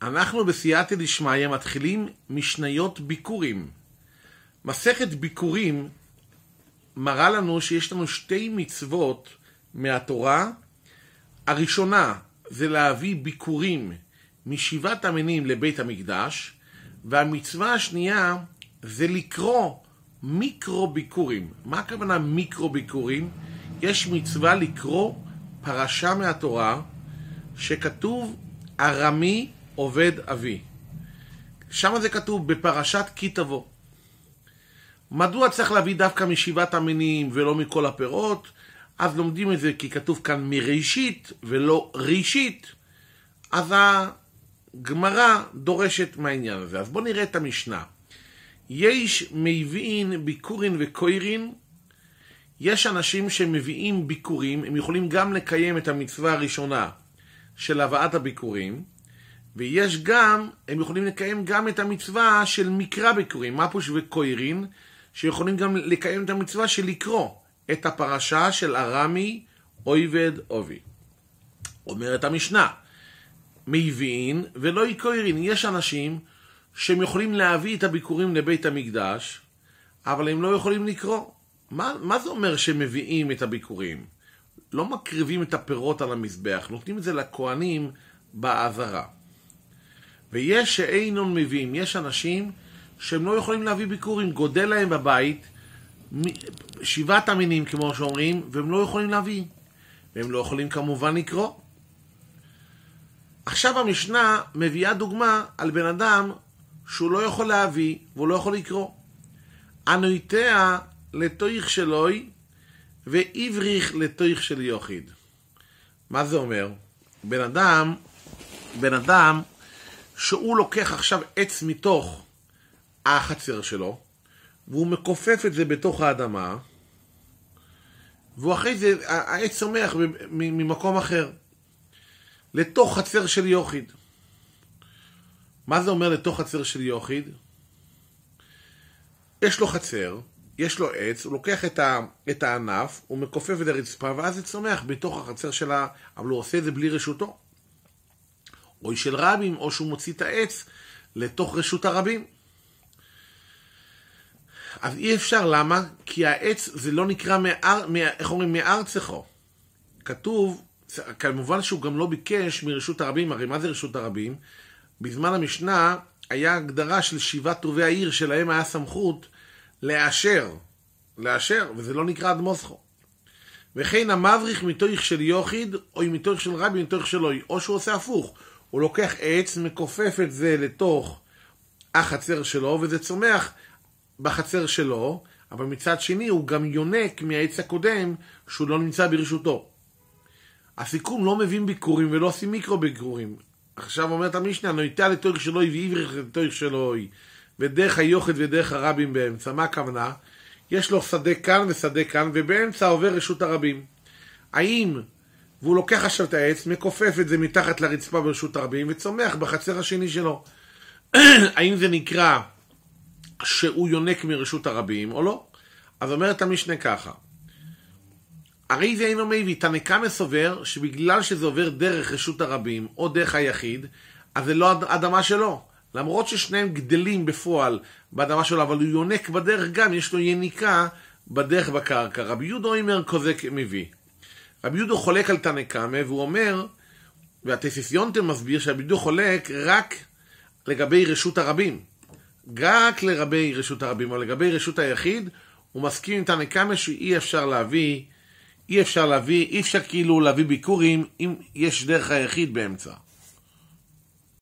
אנחנו בסייעתא דשמיא מתחילים משניות ביקורים. מסכת ביקורים מראה לנו שיש לנו שתי מצוות מהתורה. הראשונה זה להביא ביקורים משבעת המינים לבית המקדש, והמצווה השנייה זה לקרוא מיקרו ביקורים. מה הכוונה מיקרו ביקורים? יש מצווה לקרוא פרשה מהתורה שכתוב ארמי עובד אבי. שם זה כתוב בפרשת כי תבוא. מדוע צריך להביא דווקא משבעת המינים ולא מכל הפירות? אז לומדים את זה כי כתוב כאן מראשית ולא ראשית. אז הגמרא דורשת מהעניין הזה. אז בואו נראה את המשנה. יש מביאים ביקורין וקוירין. יש אנשים שמביאים ביקורים, הם יכולים גם לקיים את המצווה הראשונה של הבאת הביקורים, ויש גם, הם יכולים לקיים גם את המצווה של מקרא ביקורים, מפוש וקוירין, שיכולים גם לקיים את המצווה של לקרוא את הפרשה של ארמי עובד אבי. אומרת המשנה, מביאים ולא קוירין. יש אנשים שהם יכולים להביא את הביקורים לבית המקדש, אבל הם לא יכולים לקרוא. מה זה אומר שמביאים את הביקורים? לא מקריבים את הפירות על המזבח, נותנים את זה לכהנים בעזרה. ויש שאינון מביאים, יש אנשים שהם לא יכולים להביא ביקורים, גודל להם בבית, שבעת המינים כמו שאומרים, והם לא יכולים להביא. והם לא יכולים כמובן לקרוא. עכשיו המשנה מביאה דוגמה על בן אדם שהוא לא יכול להביא, והוא לא יכול לקרוא. הנויטע לתויך שלוי ועבריך לתויך של יוחיד. מה זה אומר? בן אדם שהוא לוקח עכשיו עץ מתוך החצר שלו, והוא מקופף את זה בתוך האדמה, ואחרי זה העץ צומח ממקום אחר, לתוך חצר של יוחיד. מה זה אומר לתוך חצר של יוחיד? יש לו חצר, יש לו עץ, הוא לוקח את הענף, הוא מקופף את הרצפה, ואז זה צומח בתוך החצר שלה, אבל הוא עושה את זה בלי רשותו. או של רבים, או שהוא מוציא את העץ לתוך רשות הרבים. אז אי אפשר, למה? כי העץ זה לא נקרא איך אומרים? מארצךו. כתוב, כמובן שהוא גם לא ביקש מרשות הרבים. הרי מה זה רשות הרבים? בזמן המשנה היה הגדרה של שבעת טובי העיר, שלהם היה סמכות לאשר, וזה לא נקרא אדמוסכו. וכן המבריך מתויך של יוחיד, או מתויך של רבי, מתויך שלוי, או שהוא עושה הפוך. הוא לוקח עץ, מקופף את זה לתוך החצר שלו, וזה צומח בחצר שלו, אבל מצד שני הוא גם יונק מהעץ הקודם, שהוא לא נמצא ברשותו. הסיכום לא מבין ביקורים ולא עושים מיקרו ביקורים. עכשיו אומרת המשנה, נויטע לתויך שלוי ועבריך לתויך שלוי, ודרך היוחד ודרך הרבים באמצע. מה הכוונה? יש לו שדה כאן ושדה כאן, ובאמצע עובר רשות הרבים. והוא לוקח עכשיו את העץ, מקופף את זה מתחת לרצפה ברשות הרבים, וצומח בחצר השני שלו. האם זה נקרא שהוא יונק מרשות הרבים או לא? אז אומרת המשנה ככה, הרי זה אינו מביא, תנא קמא סובר שבגלל שזה עובר דרך רשות הרבים או דרך היחיד, אז זה לא אדמה שלו. למרות ששניהם גדלים בפועל באדמה שלו, אבל הוא יונק בדרך גם, יש לו יניקה בדרך בקרקע. רבי יהודה אומר כוזק מביא. רבי יהודה חולק על תנא קמא, והוא אומר, והתסיסיונטה מסביר שרבי יהודה חולק רק לגבי רשות הרבים. רק לגבי רשות הרבים, אבל לגבי רשות היחיד, הוא מסכים עם תנא קמא שאי אפשר להביא, אי אפשר כאילו להביא ביקורים אם יש דרך היחיד באמצע.